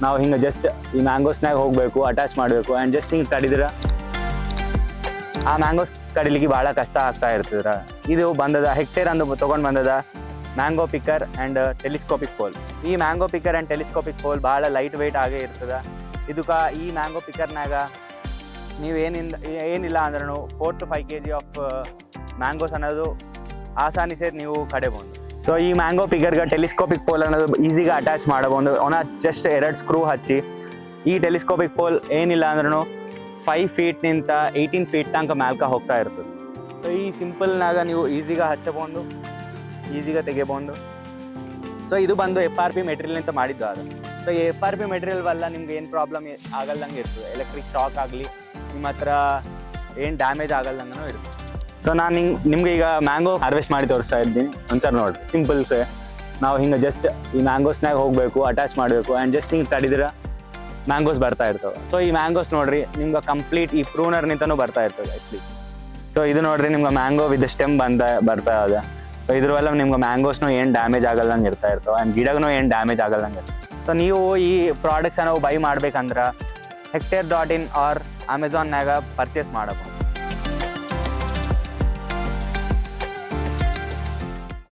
ನಾವು ಹಿಂಗೆ ಜಸ್ಟ್ ಈ ಮ್ಯಾಂಗೋಸ್ನಾಗ ಹೋಗಬೇಕು, ಅಟ್ಯಾಚ್ ಮಾಡಬೇಕು ಆ್ಯಂಡ್ ಜಸ್ಟ್ ಹಿಂಗೆ ತಡಿದ್ರೆ ಆ ಮ್ಯಾಂಗೋಸ್ ಕಡಿಲಿಕ್ಕೆ ಭಾಳ ಕಷ್ಟ ಆಗ್ತಾ ಇರ್ತದ್ರ. ಇದು ಬಂದದ ಹೆಕ್ಟೇರ್ ಅಂದು ತೊಗೊಂಡು ಬಂದದ mango picker and telescopic pole. ಈ mango picker and telescopic pole ಭಾಳ ಲೈಟ್ ವೆಯ್ಟ್ ಆಗೇ ಇರ್ತದೆ. ಇದಕ್ಕೆ ಈ ಮ್ಯಾಂಗೋ ಪಿಕ್ಕರ್ನಾಗ ನೀವು ಏನಿಲ್ಲ ಅಂದ್ರೂ 4 to 5 kg ಆಫ್ ಮ್ಯಾಂಗೋಸ್ ಅನ್ನೋದು ಆಸಾನಿ ಸೇರಿ ನೀವು ಕಡೆಬಹುದು. ಸೊ ಈ ಮ್ಯಾಂಗೋ ಪಿಕ್ಕರ್ಗೆ ಟೆಲಿಸ್ಕೋಪಿಕ್ ಪೋಲ್ ಅನ್ನೋದು ಈಸಿಗೆ ಅಟ್ಯಾಚ್ ಮಾಡಬಹುದು. ಅವನ ಜಸ್ಟ್ 2 ಸ್ಕ್ರೂ ಹಚ್ಚಿ ಈ ಟೆಲಿಸ್ಕೋಪಿಕ್ ಪೋಲ್ ಏನಿಲ್ಲ ಅಂದ್ರೂ 5 feet ನಿಂತ 18 feet ತನಕ ಮ್ಯಾಲ್ಕ ಹೋಗ್ತಾ ಇರ್ತದೆ. ಸೊ ಈ ಸಿಂಪಲ್ನಾಗ ನೀವು ಈಸಿಗೆ ಹಚ್ಚಬಹುದು, ಈಸಿಗೆ ತೆಗಿಬಹುದು. ಸೊ ಇದು ಬಂದು FRP ಮೆಟೀರಿಯಲ್ ಅಂತ ಮಾಡಿದ್ದು ಅದು. ಸೊ ಈ FRP ಮೆಟೀರಿಯಲ್ ವಲ್ಲ ನಿಮ್ಗೆ ಏನು ಪ್ರಾಬ್ಲಮ್ ಆಗಲ್ದಂಗೆ ಇರ್ತದೆ. ಎಲೆಕ್ಟ್ರಿಕ್ ಶಾಕ್ ಆಗಲಿ ನಿಮ್ಮ ಹತ್ರ ಏನು ಡ್ಯಾಮೇಜ್ ಆಗಲ್ದಂಗೂ ಇರ್ತದೆ. ಸೊ ನಾನು ನಿಮ್ಗೆ ಈಗ ಮ್ಯಾಂಗೋ ಹಾರ್ವೆಸ್ಟ್ ಮಾಡಿ ತೋರಿಸ್ತಾ ಇದ್ದೀನಿ. ಒಂದ್ಸರಿ ನೋಡಿರಿ, ಸಿಂಪಲ್ಸ್. ನಾವು ಹಿಂಗೆ ಜಸ್ಟ್ ಈ ಮ್ಯಾಂಗೋಸ್ನಾಗ ಹೋಗಬೇಕು, ಅಟ್ಯಾಚ್ ಮಾಡಬೇಕು ಆ್ಯಂಡ್ ಜಸ್ಟ್ ಹಿಂಗೆ ತಡಿದ್ರೆ ಮ್ಯಾಂಗೋಸ್ ಬರ್ತಾ ಇರ್ತವೆ. ಸೊ ಈ ಮ್ಯಾಂಗೋಸ್ ನೋಡ್ರಿ ನಿಮ್ಗೆ ಕಂಪ್ಲೀಟ್ ಈ ಪ್ರೂನರ್ ನಿಂತನೂ ಬರ್ತಾ ಇರ್ತದೆ ಅಟ್ಲೀಸ್ಟ್. ಸೊ ಇದು ನೋಡ್ರಿ ನಿಮ್ಗೆ ಮ್ಯಾಂಗೋ ವಿತ್ ಸ್ಟೆಮ್ ಬರ್ತಾ ಇದೆ. ಸೊ ಇದ್ರವಲ್ಲ ನಿಮ್ಗೆ ಮ್ಯಾಂಗೋಸ್ನು ಏನು ಡ್ಯಾಮೇಜ್ ಆಗಲ್ದಂಗೆ ಇರ್ತಾ ಇರ್ತವೆ ಆ್ಯಂಡ್ ಗಿಡಗೂ ಏನು ಡ್ಯಾಮೇಜ್ ಆಗಲ್ದಂಗೆ ಇರ್ತವೆ. ಸೊ ನೀವು ಈ ಪ್ರಾಡಕ್ಟ್ಸ್ ನಾವು ಬೈ ಮಾಡ್ಬೇಕಂದ್ರೆ hectare.in ಆರ್ ಅಮೆಝಾನ್ನಾಗ ಪರ್ಚೇಸ್ ಮಾಡಬಹುದು.